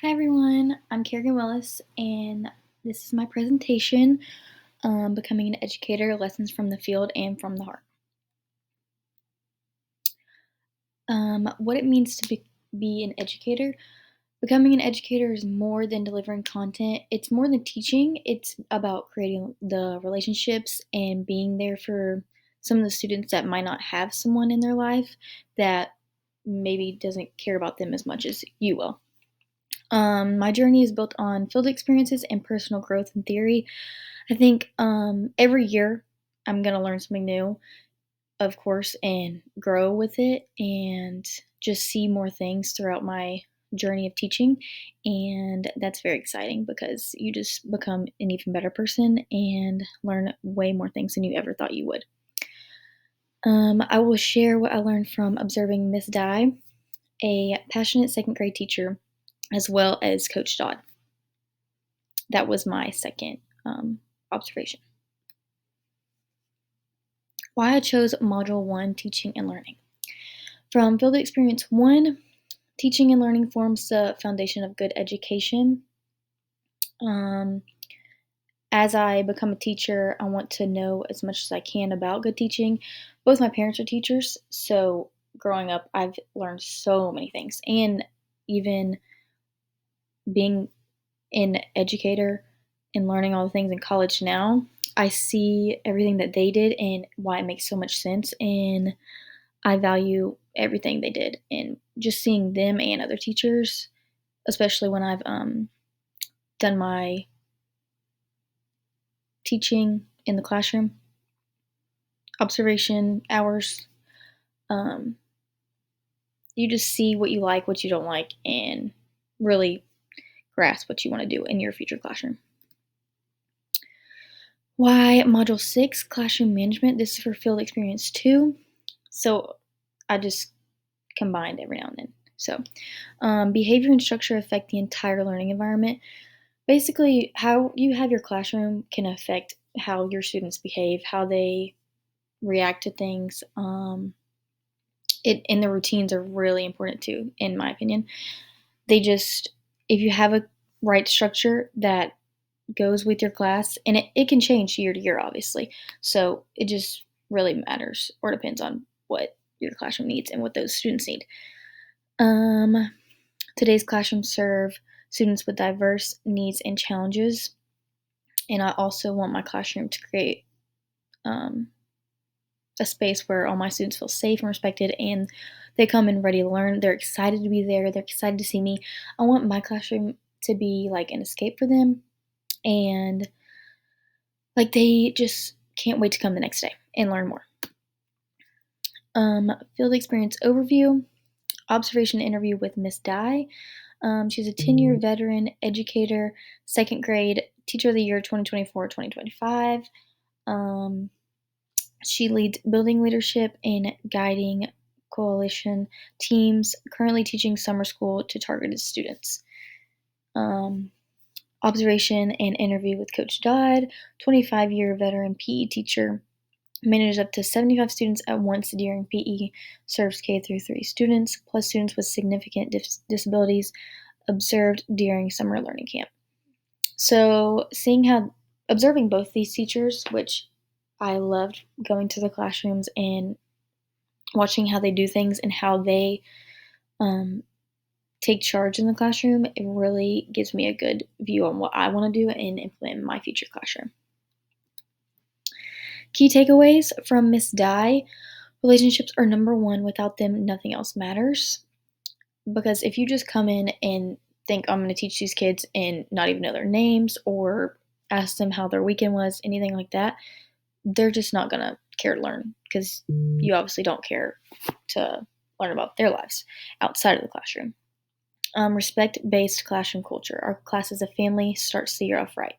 Hi everyone, I'm Kerrigan Willis, and this is my presentation, Becoming an Educator, Lessons from the Field and from the Heart. What it means to be an educator. Becoming an educator is more than delivering content. It's more than teaching. It's about creating the relationships and being there for some of the students that might not have someone in their life that maybe doesn't care about them as much as you will. My journey is built on field experiences and personal growth and theory. I think every year I'm going to learn something new, of course, and grow with it and just see more things throughout my journey of teaching. And that's very exciting because you just become an even better person and learn way more things than you ever thought you would. I will share what I learned from observing Miss Di, a passionate second grade teacher, as well as Coach Dodd. That was my second observation. Why I chose Module 1, Teaching and Learning. From Field Experience 1, teaching and learning forms the foundation of good education. As I become a teacher, I want to know as much as I can about good teaching. Both my parents are teachers, so growing up, I've learned so many things. And even being an educator and learning all the things in college now, I see everything that they did and why it makes so much sense. And I value everything they did. And just seeing them and other teachers, especially when I've done my teaching in the classroom, observation hours, um, you just see what you like, what you don't like, and really grasp what you want to do in your future classroom. Why Module 6, Classroom Management? This is for Field Experience 2. So I just combined every now and then. So behavior and structure affect the entire learning environment. Basically, how you have your classroom can affect how your students behave, how they react to things. And the routines are really important too, in my opinion. If you have a right structure that goes with your class, and it can change year to year, obviously. So it just really matters or depends on what your classroom needs and what those students need. Today's classrooms serve students with diverse needs and challenges, and I also want my classroom to create a space where all my students feel safe and respected, and they come in ready to learn. They're excited to be there. They're excited to see me. I want my classroom to be like an escape for them, and like they just can't wait to come the next day and learn more. Field experience overview. Observation interview with Miss Di. She's a 10-year veteran educator, second grade teacher of the year 2024-2025. She leads building leadership and guiding coalition teams, currently teaching summer school to targeted students. Observation and interview with Coach Dodd, 25-year veteran PE teacher, manages up to 75 students at once during PE, serves K through 3 students, plus students with significant disabilities observed during summer learning camp. So observing both these teachers, which I loved going to the classrooms and watching how they do things and how they take charge in the classroom, it really gives me a good view on what I want to do and implement in my future classroom. Key takeaways from Miss Di. Relationships are number one. Without them, nothing else matters. Because if you just come in and think, I'm going to teach these kids and not even know their names or ask them how their weekend was, anything like that, they're just not going to care to learn because you obviously don't care to learn about their lives outside of the classroom. Respect-based classroom culture. Our class as a family starts the year off right.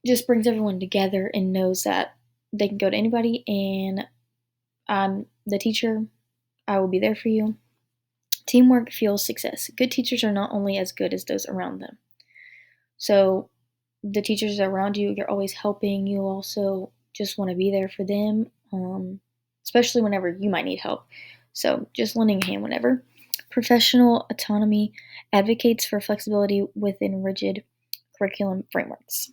Just brings everyone together and knows that they can go to anybody and I'm the teacher. I will be there for you. Teamwork fuels success. Good teachers are not only as good as those around them. So the teachers around you, you're always helping. You also just want to be there for them, especially whenever you might need help. So just lending a hand whenever. Professional autonomy advocates for flexibility within rigid curriculum frameworks.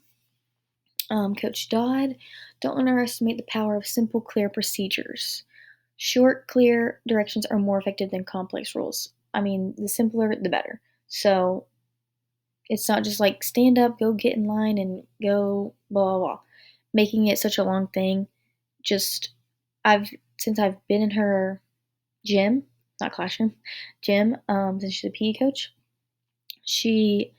Coach Dodd, don't underestimate the power of simple, clear procedures. Short, clear directions are more effective than complex rules. I mean, the simpler, the better. So it's not just like stand up, go get in line, and go blah blah blah. Making it such a long thing. Just I've since I've been in her gym, not classroom, gym. Since she's a PE coach, she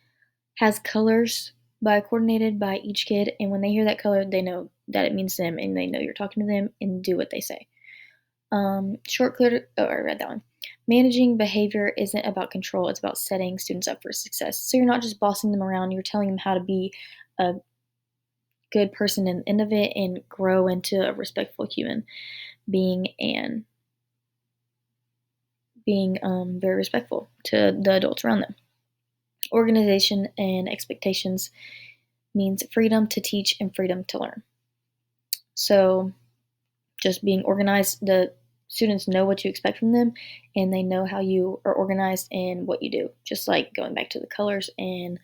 has colors coordinated by each kid, and when they hear that color, they know that it means them, and they know you're talking to them, and do what they say. Short, clear. Oh, I read that one. Managing behavior isn't about control; it's about setting students up for success. So you're not just bossing them around; you're telling them how to be a good person in the end of it and grow into a respectful human being and being very respectful to the adults around them. Organization and expectations means freedom to teach and freedom to learn. So just being organized, the students know what you expect from them and they know how you are organized and what you do. Just like going back to the colors and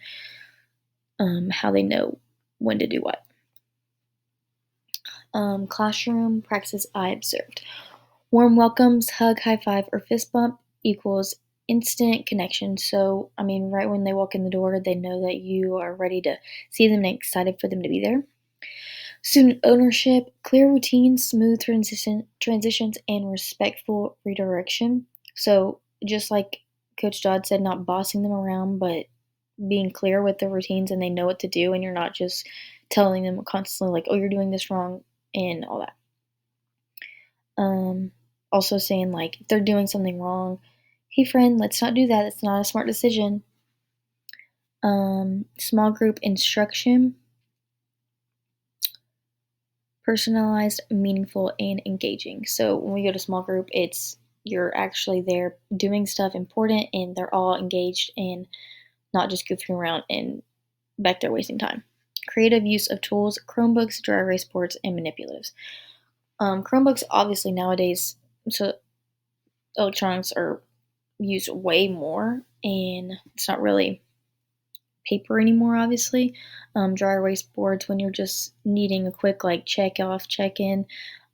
how they know when to do what. Classroom practices I observed. Warm welcomes, hug, high five, or fist bump equals instant connection. So, I mean, right when they walk in the door, they know that you are ready to see them and excited for them to be there. Student ownership, clear routines, smooth transitions, and respectful redirection. So, just like Coach Dodd said, not bossing them around, but being clear with the routines and they know what to do, and you're not just telling them constantly, like, oh, you're doing this wrong, and all that. Also saying, like, if they're doing something wrong, hey, friend, let's not do that. It's not a smart decision. Small group instruction, personalized, meaningful, and engaging. So when we go to small group, it's you're actually there doing stuff important and they're all engaged and not just goofing around and back there wasting time. Creative use of tools, Chromebooks, dry erase boards, and manipulatives. Chromebooks, obviously, nowadays, so electronics are used way more, and it's not really paper anymore, obviously. Dry erase boards when you're just needing a quick like check off, check in,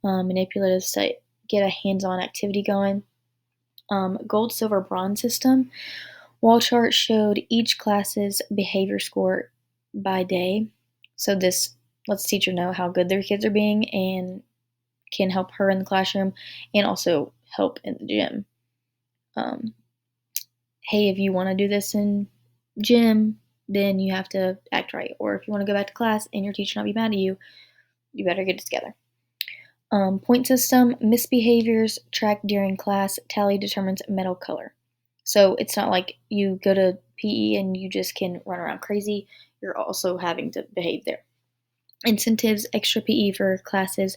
manipulatives to get a hands-on activity going. Gold, silver, bronze system. Wall chart showed each class's behavior score by day. So this lets the teacher know how good their kids are being and can help her in the classroom and also help in the gym. Hey, if you want to do this in gym, then you have to act right. Or if you want to go back to class and your teacher not be mad at you, you better get it together. Point system, misbehaviors tracked during class, tally determines medal color. So it's not like you go to PE and you just can run around crazy. You're also having to behave there. Incentives, extra PE for classes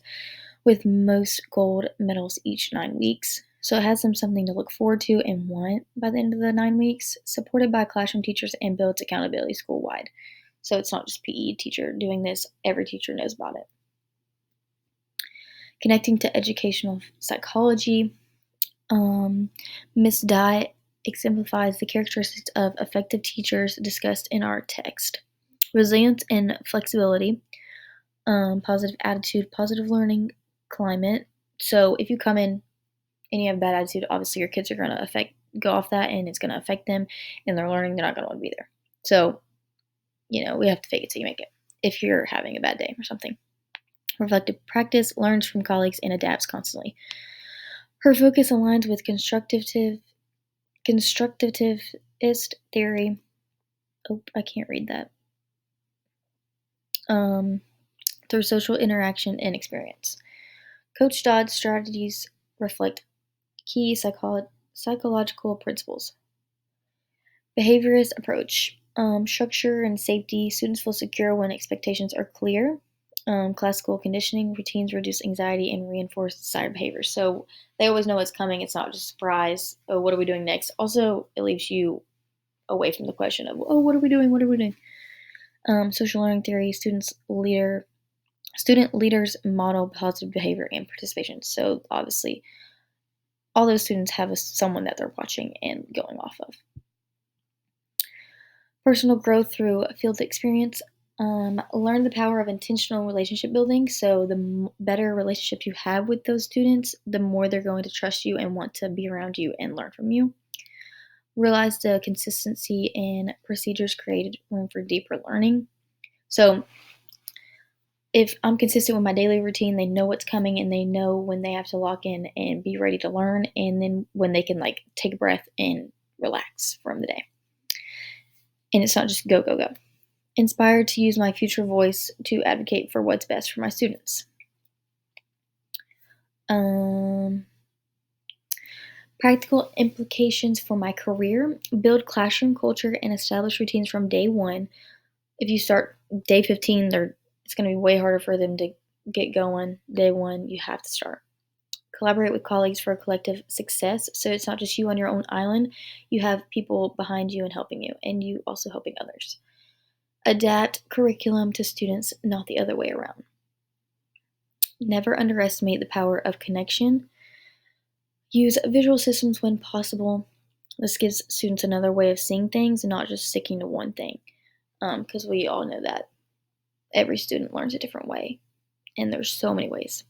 with most gold medals each 9 weeks. So it has them something to look forward to and want by the end of the 9 weeks, supported by classroom teachers and builds accountability school-wide. So it's not just PE teacher doing this, every teacher knows about it. Connecting to educational psychology, Ms. Dye exemplifies the characteristics of effective teachers discussed in our text. Resilience and flexibility, positive attitude, positive learning climate. So if you come in and you have a bad attitude, obviously your kids are going to go off that and it's going to affect them and their learning. They're not going to want to be there. So, we have to fake it till you make it if you're having a bad day or something. Reflective practice, learns from colleagues and adapts constantly. Her focus aligns with constructivist theory. Oh, I can't read that. Through social interaction and experience. Coach Dodd's strategies reflect key psychological principles. Behaviorist approach. Structure and safety. Students feel secure when expectations are clear. Classical conditioning. Routines reduce anxiety and reinforce desired behavior. So they always know what's coming. It's not just a surprise. Oh, what are we doing next? Also, it leaves you away from the question of, oh, what are we doing? What are we doing? Social learning theory. Student leaders model positive behavior and participation. So obviously, all those students have someone that they're watching and going off of. Personal growth through field experience. Learn the power of intentional relationship building. So, the better relationships you have with those students, the more they're going to trust you and want to be around you and learn from you. Realize the consistency in procedures created room for deeper learning. So, if I'm consistent with my daily routine, they know what's coming and they know when they have to lock in and be ready to learn, and then when they can take a breath and relax from the day. And it's not just go, go, go. Inspired to use my future voice to advocate for what's best for my students. Practical implications for my career. Build classroom culture and establish routines from day one. If you start day 15, it's going to be way harder for them to get going. Day one, you have to start. Collaborate with colleagues for collective success. So it's not just you on your own island. You have people behind you and helping you, and you also helping others. Adapt curriculum to students, not the other way around. Never underestimate the power of connection. Use visual systems when possible. This gives students another way of seeing things and not just sticking to one thing, because we all know that every student learns a different way, and there's so many ways.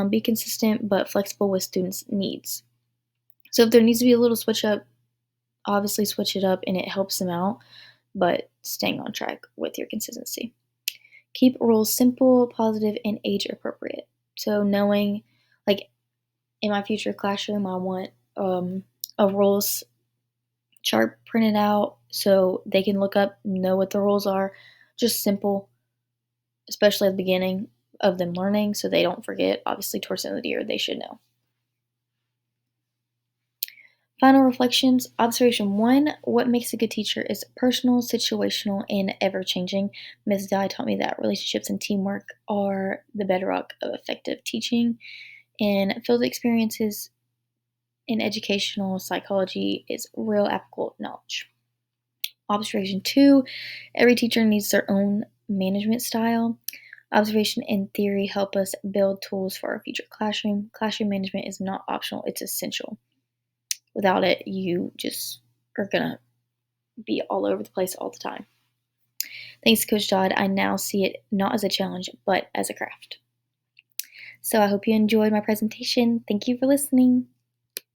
Be consistent but flexible with students' needs. So if there needs to be a little switch up, obviously switch it up and it helps them out, but staying on track with your consistency. Keep rules simple, positive, and age appropriate. So knowing, in my future classroom, I want a rules chart printed out so they can look up, know what the rules are. Just simple, especially at the beginning of them learning, so they don't forget. Obviously, towards the end of the year, they should know. Final reflections. Observation 1. What makes a good teacher is personal, situational, and ever-changing. Ms. Dye taught me that relationships and teamwork are the bedrock of effective teaching, and field experiences in educational psychology is real applicable knowledge. Observation 2. Every teacher needs their own management style. Observation and theory help us build tools for our future classroom. Classroom management is not optional, it's essential. Without it, you just are going to be all over the place all the time. Thanks, Coach Dodd. I now see it not as a challenge, but as a craft. So I hope you enjoyed my presentation. Thank you for listening.